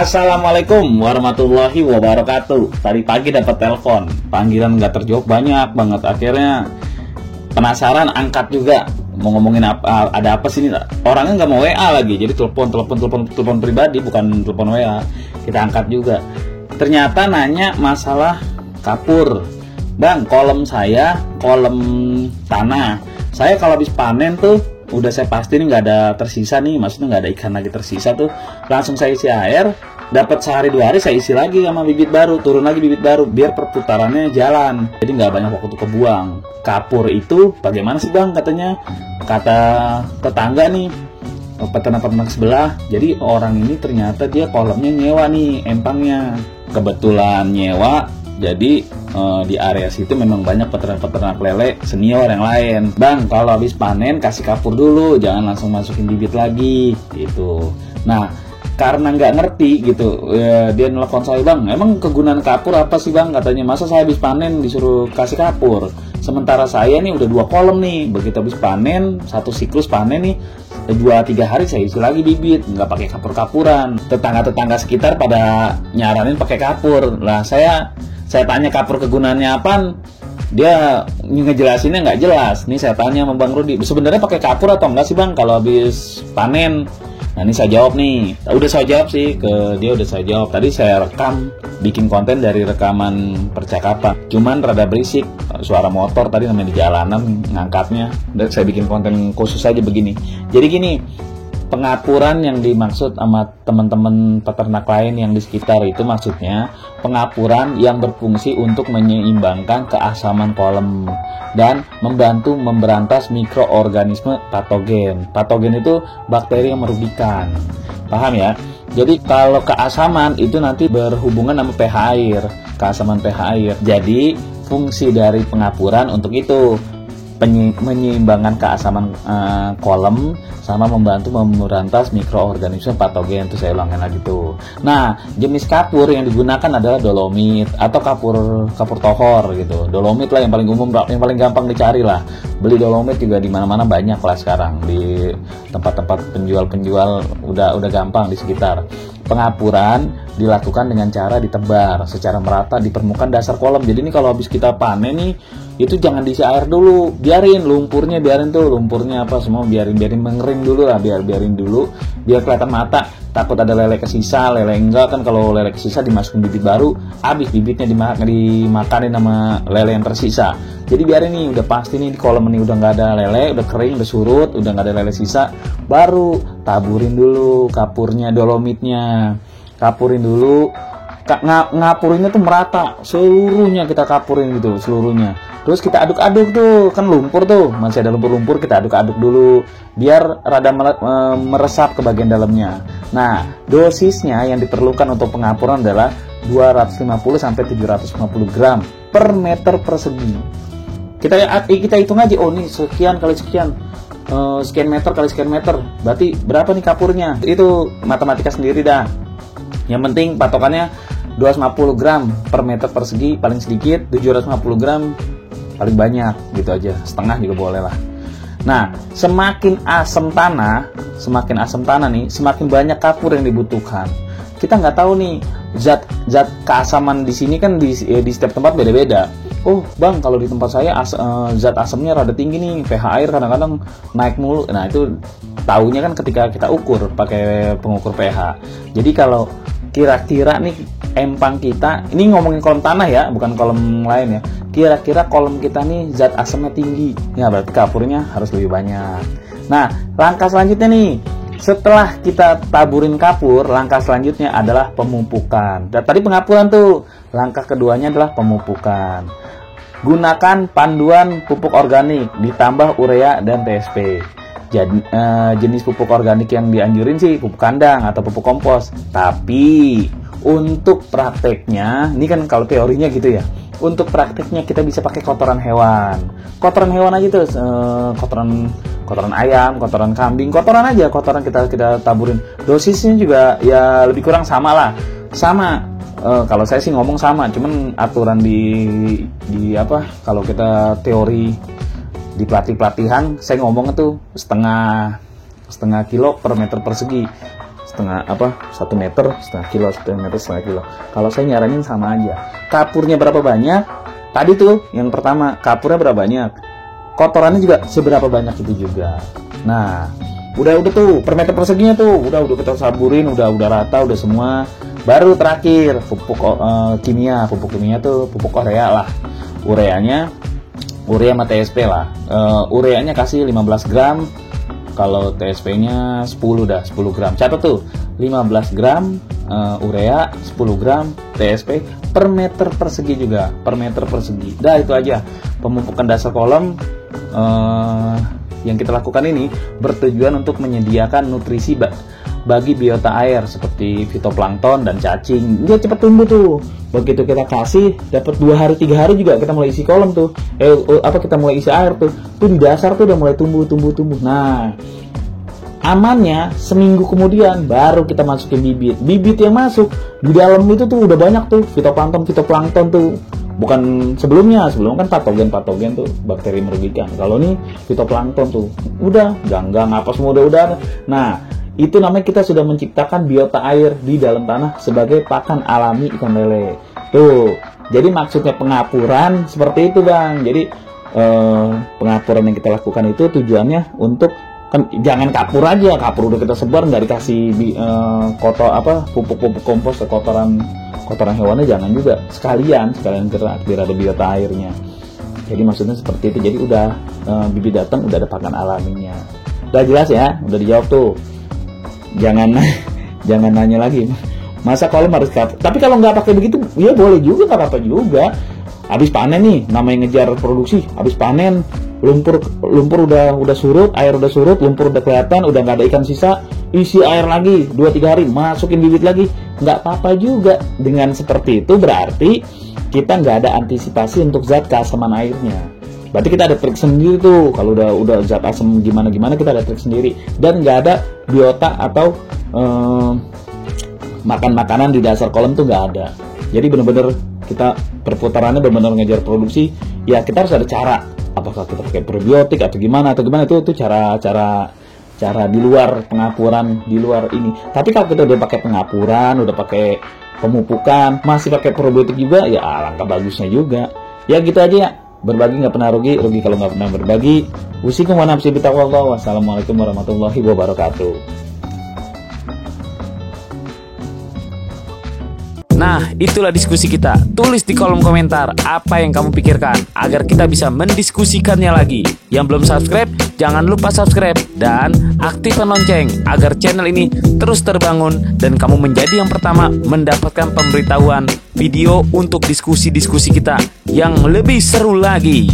Assalamualaikum warahmatullahi wabarakatuh. Tadi pagi dapat telepon, panggilan nggak terjawab banyak banget. Akhirnya penasaran, angkat juga. Mau ngomongin apa? Ada apa sih ini? Orangnya nggak mau WA lagi, jadi telepon pribadi, bukan telepon WA. Kita angkat juga. Ternyata nanya masalah kapur. Bang, kolom saya, kolom tanah. Saya kalau habis panen tuh udah saya pastiin nggak ada tersisa nih, maksudnya nggak ada ikan lagi tersisa tuh, langsung saya isi air, dapat sehari 2 hari saya isi lagi sama bibit baru, turun lagi bibit baru, biar perputarannya jalan, jadi nggak banyak waktu kebuang. Kapur itu bagaimana sih bang? Katanya, kata tetangga nih, peternak sebelah, jadi orang ini ternyata dia kolamnya nyewa nih, empangnya kebetulan nyewa. Jadi di area situ memang banyak peternak lele senior yang lain. Bang, kalau habis panen kasih kapur dulu, jangan langsung masukin bibit lagi gitu. Nah, karena nggak ngerti gitu, dia nelfon saya, bang, emang kegunaan kapur apa sih bang? Katanya, masa saya habis panen disuruh kasih kapur? Sementara saya nih udah 2 kolom nih, begitu habis panen, 1 siklus panen nih, 2-3 hari saya isi lagi bibit, nggak pakai kapur-kapuran. Tetangga sekitar pada nyaranin pakai kapur. Lah saya tanya kapur kegunaannya apaan, dia ngejelasinnya nggak jelas. Nih saya tanya sama Bang Rudi, sebenarnya pakai kapur atau enggak sih bang kalau habis panen? Nah ini saya jawab nih, udah saya jawab sih ke dia, udah saya jawab. Tadi saya rekam, bikin konten dari rekaman percakapan, cuman rada berisik, suara motor tadi namanya di jalanan ngangkatnya. Dan saya bikin konten khusus aja begini. Jadi gini, pengapuran yang dimaksud sama teman-teman peternak lain yang di sekitar itu maksudnya pengapuran yang berfungsi untuk menyeimbangkan keasaman kolam dan membantu memberantas mikroorganisme patogen. Patogen itu bakteri yang merugikan. Paham ya? Jadi kalau keasaman itu nanti berhubungan sama pH air, keasaman pH air. Jadi fungsi dari pengapuran untuk itu menyeimbangkan keasaman kolam sama membantu memberantas mikroorganisme patogen. Itu saya ulangin lagi tuh. Nah, jenis kapur yang digunakan adalah dolomit atau kapur tohor gitu. Dolomit lah yang paling umum, yang paling gampang dicari lah. Beli dolomit juga di mana-mana banyak lah sekarang, di tempat-tempat penjual udah gampang di sekitar. Pengapuran dilakukan dengan cara ditebar secara merata di permukaan dasar kolam. Jadi ini kalau habis kita panen nih, itu jangan diisi air dulu, biarin lumpurnya, lumpurnya apa semua biarin mengering dulu lah, biarin dulu biar kelihatan mata. Takut ada lele kesisa, lele enggak kan, kalau lele kesisa dimasukin bibit baru, habis bibitnya dimakanin sama lele yang tersisa. Jadi biarin nih, udah pasti nih di kolam ini udah nggak ada lele, udah kering, udah surut, udah nggak ada lele sisa, baru taburin dulu kapurnya, dolomitnya, kapurin dulu. Ngapurinnya tuh merata, seluruhnya kita kapurin gitu, seluruhnya. Terus kita aduk-aduk tuh, kan lumpur tuh, masih ada lumpur-lumpur, kita aduk-aduk dulu biar rada meresap ke bagian dalamnya. Nah, dosisnya yang diperlukan untuk pengapuran adalah 250 sampai 750 gram per meter persegi. Kita hitung aja, oh nih sekian kali sekian, sekian meter kali sekian meter, berarti berapa nih kapurnya? Itu matematika sendiri dah. Yang penting patokannya 250 gram per meter persegi paling sedikit, 750 gram paling banyak, gitu aja. Setengah juga boleh lah. Nah, semakin asam tanah nih, semakin banyak kapur yang dibutuhkan. Kita nggak tahu nih zat keasaman di sini kan di setiap tempat beda-beda. Oh bang, kalau di tempat saya zat asamnya rada tinggi nih, pH air kadang-kadang naik mulu. Nah itu taunya kan ketika kita ukur pakai pengukur pH. Jadi kalau kira-kira nih empang kita, ini ngomongin kolam tanah ya, bukan kolam lain ya, kira-kira kolam kita nih zat asamnya tinggi, ya berarti kapurnya harus lebih banyak. Nah, langkah selanjutnya nih, setelah kita taburin kapur, langkah selanjutnya adalah pemupukan. Dan tadi pengapuran tuh, langkah keduanya adalah pemupukan. Gunakan panduan pupuk organik ditambah urea dan TSP. Jadi, jenis pupuk organik yang dianjurin sih pupuk kandang atau pupuk kompos. Tapi untuk prakteknya, ini kan kalau teorinya gitu ya. Untuk prakteknya kita bisa pakai kotoran hewan. Kotoran hewan aja tuh, kotoran ayam, kotoran kambing, kotoran aja, kotoran kita taburin. Dosisnya juga ya lebih kurang sama lah. Sama. Kalau saya sih ngomong sama, cuman aturan di apa? Kalau kita teori di pelatihan saya ngomong itu setengah kilo per meter persegi, 1 meter setengah kilo, 1 meter setengah kilo. Kalau saya nyaranin sama aja. Kapurnya berapa banyak? Tadi tuh yang pertama, kapurnya berapa banyak? Kotorannya juga seberapa banyak itu juga. Nah, udah tuh per meter perseginya tuh udah kita saburin, udah rata, udah semua. Baru terakhir pupuk kimia tuh pupuk urea lah. Urea sama TSP lah. Ureanya kasih 15 gram. Kalau TSP-nya 10 gram. Catat tuh, 15 gram urea, 10 gram TSP per meter persegi juga, per meter persegi. Dah itu aja. Pemupukan dasar kolam yang kita lakukan ini bertujuan untuk menyediakan nutrisi bagi biota air seperti fitoplankton dan cacing. Dia cepat tumbuh tuh. Begitu kita kasih, dapat 2 hari 3 hari juga kita mulai isi kolam tuh. Kita mulai isi air tuh. Tuh di dasar tuh udah mulai tumbuh. Nah, amannya seminggu kemudian baru kita masukin bibit. Bibit yang masuk di dalam itu tuh udah banyak tuh fitoplankton tuh. Bukan sebelum kan patogen tuh, bakteri merugikan. Kalau nih fitoplankton tuh udah ganggang apa semua udah. Nah, itu namanya kita sudah menciptakan biota air di dalam tanah sebagai pakan alami ikan lele. Tuh. Jadi maksudnya pengapuran seperti itu, Bang. Jadi pengapuran yang kita lakukan itu tujuannya untuk kan jangan kapur aja. Kapur udah kita sebar nggak dikasih pupuk kompos kotoran hewannya, jangan juga sekalian biar ada biota airnya. Jadi maksudnya seperti itu. Jadi udah bibit datang udah ada pakan alaminya. Udah jelas ya, udah dijawab tuh. Jangan nanya lagi. Masa kolam harus kapur? Tapi kalau nggak pakai begitu, ya boleh juga, nggak apa-apa juga. Habis panen nih, namanya ngejar produksi. Habis panen, lumpur udah surut, air udah surut, lumpur udah kelihatan, udah nggak ada ikan sisa, isi air lagi 2-3 hari, masukin bibit lagi, nggak apa-apa juga. Dengan seperti itu berarti kita nggak ada antisipasi untuk zat keasaman airnya. Berarti kita ada trik sendiri tuh. Kalau udah zat asam gimana kita ada trik sendiri, dan nggak ada biota atau makanan di dasar kolam tuh nggak ada. Jadi bener-bener kita perputarannya benar-benar ngejar produksi. Ya kita harus ada cara. Apakah kita pakai probiotik atau gimana itu cara di luar pengapuran, di luar ini. Tapi kalau kita udah pakai pengapuran, udah pakai pemupukan, masih pakai probiotik juga, ya alangkah bagusnya juga. Ya gitu aja ya. Berbagi nggak pernah rugi kalau nggak pernah berbagi. Usikum wa nafsi bitaqwallah. Wassalamualaikum warahmatullahi wabarakatuh. Nah, itulah diskusi kita. Tulis di kolom komentar apa yang kamu pikirkan agar kita bisa mendiskusikannya lagi. Yang belum subscribe, jangan lupa subscribe dan aktifkan lonceng agar channel ini terus terbangun dan kamu menjadi yang pertama mendapatkan pemberitahuan video untuk diskusi-diskusi kita yang lebih seru lagi.